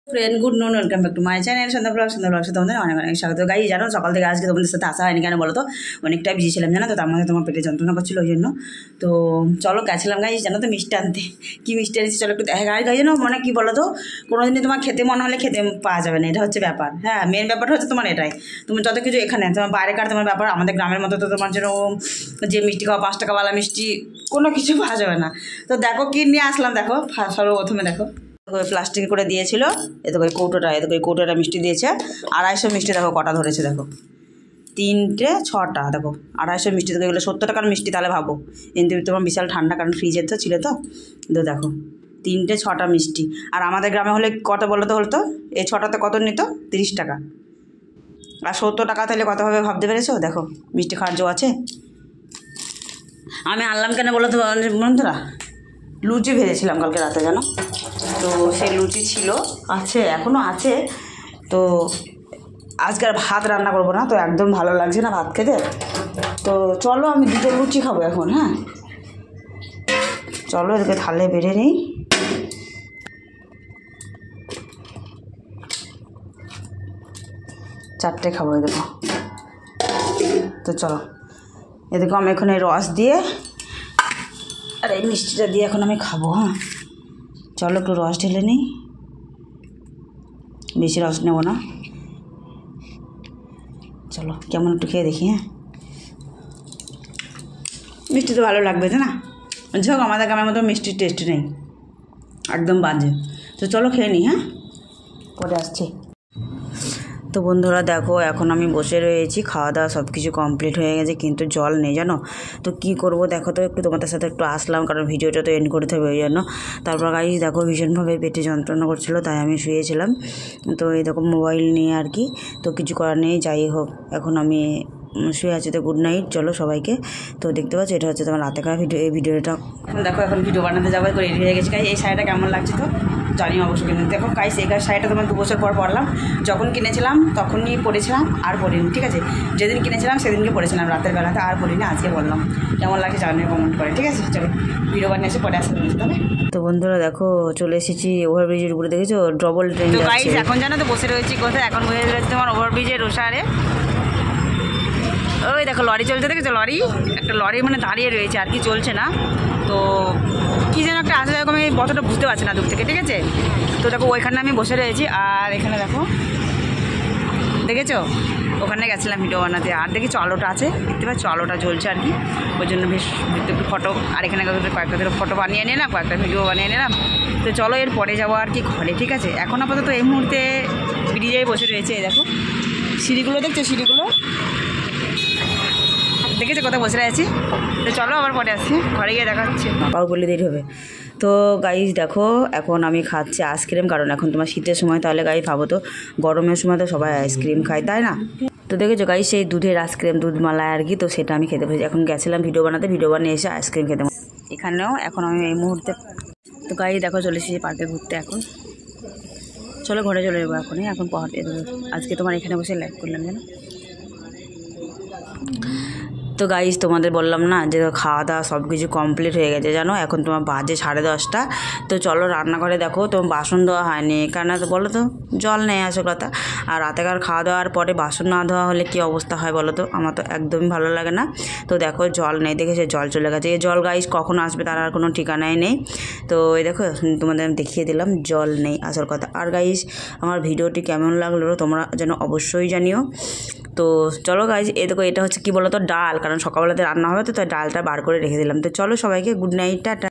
Friend good নুন welcome back to my channel Sandhya blog তোমাদের অনেক অনেক স্বাগত। গাই জানো সকাল থেকে আজকে তোমাদের সাথে আসা হয়নি কেন বলো তো, অনেকটা বিজি ছিলাম জানো তো, তার মধ্যে তোমার পেটে যন্ত্রণা করছিল ওই জন্য। তো চলো গেছিলাম গাই জানো তো মিষ্টি আনতে, কী মিষ্টি আনছি চলো একটু দেখা। গাই জানো মানে কী বলো তো, কোনোদিনই তোমার খেতে মনে হলে খেতে পাওয়া যাবে না, এটা হচ্ছে ব্যাপার। হ্যাঁ মেন ব্যাপারটা হচ্ছে তোমার এটাই, তুমি যত কিছু এখানে তোমার বাইরেকার তোমার ব্যাপার, আমাদের গ্রামের মতো তো তোমার যেরকম যে মিষ্টি খাওয়া 5 টাকাওয়ালা মিষ্টি কোনো কিছু পাওয়া যাবে না। তো দেখো কী নিয়ে আসলাম, দেখো সর্বপ্রথমে দেখো প্লাস্টিক করে দিয়েছিল, এদিকে কৌটোটা, এদিকে কৌটোটা মিষ্টি দিয়েছে 250 মিষ্টি। দেখো কটা ধরেছে, দেখো 3টে 6টা, দেখো 250 মিষ্টি। দেখো এগুলো 70 টাকার মিষ্টি, তাহলে ভাবো। কিন্তু তোমার বিশাল ঠান্ডা, কারণ ফ্রিজের তো ছিল তো। দেখো 3টে 6টা মিষ্টি। আর আমাদের গ্রামে হলে কত বলো তো হতো, এই 6টাতে কত নিত? 30 টাকা। আর 70 টাকা তাহলে কত হবে ভাবতে পেরেছো? দেখো মিষ্টি খাওয়ার জো আছে। আমি আনলাম কেন বলো তো বন্ধুরা, লুচি ভেজেছিলাম কালকে রাতে জানো তো, সেই লুচি ছিল, আছে এখনও আছে। তো আজকে আর ভাত রান্না করবো না, তো একদম ভালো লাগছে না ভাত খেতে। তো চলো আমি 2টো লুচি খাবো এখন। হ্যাঁ চলো এদিকে থালে বেড়ে নিই। চারটে খাবো এদিকে। তো চলো এদিকে আমি এখন এই রস দিয়ে আর এই মিষ্টিটা দিয়ে এখন আমি খাবো। হ্যাঁ চলো একটু রস ঢেলে নিই, বেশি রস নেবো না। চলো কেমন একটু খেয়ে দেখি। হ্যাঁ মিষ্টি তো ভালো লাগবে তাই না? যাক আমাদের গ্রামের মতো মিষ্টির টেস্ট নেই, একদম বাজে। তো চলো খেয়ে নিই, হ্যাঁ পরে আসছি। তো বন্ধুরা দেখো এখন আমি বসে রয়েছি, খাওয়া দাওয়া সব কিছু কমপ্লিট হয়ে গেছে, কিন্তু জল নেই জানো তো। কি করব দেখো তো, একটু তোমাদের সাথে একটু আসলাম, কারণ ভিডিওটা তো এন্ড করতে হবে ওই জন্য। তারপর গাইস দেখো ভীষণভাবে পেটে যন্ত্রণা করছিলো, তাই আমি শুয়েছিলাম। তো এই দেখো মোবাইল নিয়ে আর কি, তো কিছু করার নেই। যাই হোক এখন আমি শুয়ে আছি, তো গুড নাইট চলো সবাইকে। তো দেখতে পাচ্ছি এটা হচ্ছে তোমার রাতেকার ভিডিও। এই ভিডিওটা দেখো এখন ভিডিও বানাতে যাবো, তো রেডি হয়ে গেছে। গাই এই শাড়িটা কেমন লাগছে তো জানি অবশ্যই, কিন্তু দেখো গাইস এই শাড়িটা তোমার 2 বছর পর পরলাম। যখন কিনেছিলাম তখনই পরেছিলাম, আর পরিনি, ঠিক আছে? যেদিন কিনেছিলাম সেদিনকে পরেছিলাম রাতের বেলাতে, আর পরিনি, আজকে বললাম। কেমন লাগছে জানিয়ে কমেন্ট করে, ঠিক আছে? চলো ভিডিও বানিয়ে এসে পরে আসতে হবে। তো বন্ধুরা দেখো চলে এসেছি ওভারব্রিজের উপরে, দেখেছো ডবল ট্রেন যাচ্ছে। গাইস এখন জানো তো বসে রয়েছি কোথায়, এখন বসে রয়েছে তোমার ওভারব্রিজের ওসারে। ওই দেখো লরি চলছে, দেখেছো লরি, একটা লরি মানে দাঁড়িয়ে রয়েছে আর কি, চলছে না। তো কী যেন একটা আসে, দেখো আমি অতটা বুঝতে পারছি না দূর থেকে, ঠিক আছে? তো দেখো ওইখানে আমি বসে রয়েছি, আর এখানে দেখো দেখেছো ওখানে গেছিলাম ভিডিও বানাতে। আর দেখেছো আলোটা আছে, দেখতে পাচ্ছ আলোটা জ্বলছে আর কি, ওই জন্য বেশ একটু ফটো। আর এখানে কয়েকটা ফটো বানিয়ে নিলাম, কয়েকটা ভিডিও বানিয়ে নিলাম। তো চলো এর পরে যাবো আর কি ঘরে, ঠিক আছে? এখন আপাতত এই মুহূর্তে ব্রিজেই বসে রয়েছে। দেখো সিঁড়িগুলো দেখছো, সিঁড়িগুলো দেখেছো কোথায় বসে রয়েছি। তো চলো আবার পরে আসছি, ঘরে গিয়ে দেখা হচ্ছে, পাও বলে দেরি হবে। তো গাইস দেখো এখন আমি খাচ্ছি আইসক্রিম, কারণ এখন তোমার শীতের সময়, তাহলে গাইস ভাবো তো গরমের সময় তো সবাই আইসক্রিম খায় তাই না? তো দেখেছো গাইস সেই দুধের আইসক্রিম, দুধমালাই আর কি, তো সেটা আমি খেতে পেরেছি। এখন গেছিলাম ভিডিও বানাতে, ভিডিও বানিয়ে এসে আইসক্রিম খেতে এখানেও। এখন আমি এই মুহূর্তে তো গাইস দেখো চলে এসেছি পার্কে ঘুরতে। এখন চলো ঘরে চলে যাবো এখনই, এখন আজকে তোমার এখানে বসে লাইভ করলাম জানো। তো গাইস তোমাদের বললাম না যে খাওয়া দাওয়া সব কিছু কমপ্লিট হয়ে গেছে জানো, এখন তোমার বাজে 10:30। তো চলো রান্নাঘরে দেখো তোমার বাসন ধোয়া হয়নি, কেন তো বলো তো, জল নেই আসল কথা। আর রাতেকার খাওয়া দাওয়ার পরে বাসন না ধোয়া হলে কী অবস্থা হয় বলো তো, আমার তো একদমই ভালো লাগে না। তো দেখো জল নেই, দেখেছে জল চলে গেছে। এই জল গাইস কখন আসবে তার আর কোনো ঠিকানাই নেই। তো এই দেখো তোমাদের আমি দেখিয়ে দিলাম জল নেই আসল কথা। আর গাইস আমার ভিডিওটি কেমন লাগলো তোমরা যেন অবশ্যই জানিও। তো চলো গাইজ এ দেখো এটা হচ্ছে কি বলো তো ডাল, কারণ সকালবেলাতে রান্না হবে তো, তাই ডালটা বার করে রেখে দিলাম। তো চলো সবাইকে গুড নাইট, টাটা।